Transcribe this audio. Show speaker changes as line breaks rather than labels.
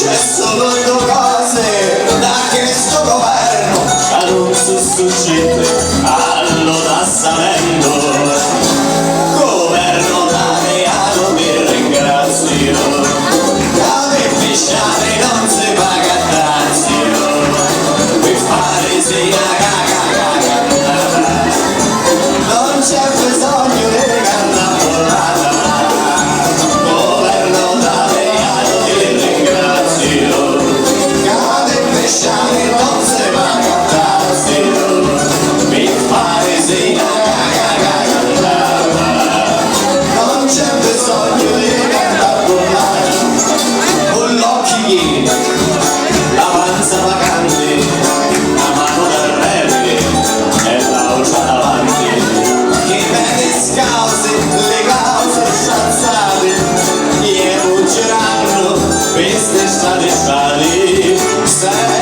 c'è solo due cose da che sto governo ad un sussurrite allo tassamento. Governo italiano vi ringrazio, come fisciale non si paga tazio, per fare sia non c'è bisogno di carnavolata. Governo italiano ti ringrazio, cade pesciare non si paga tazio, per fare sia non c'è bisogno di carnavolata. Con l'occhio pieni, la panza vacante, la mano del rete e la voce davanti. Cause, le cause scialzate gli evoceranno queste state stali.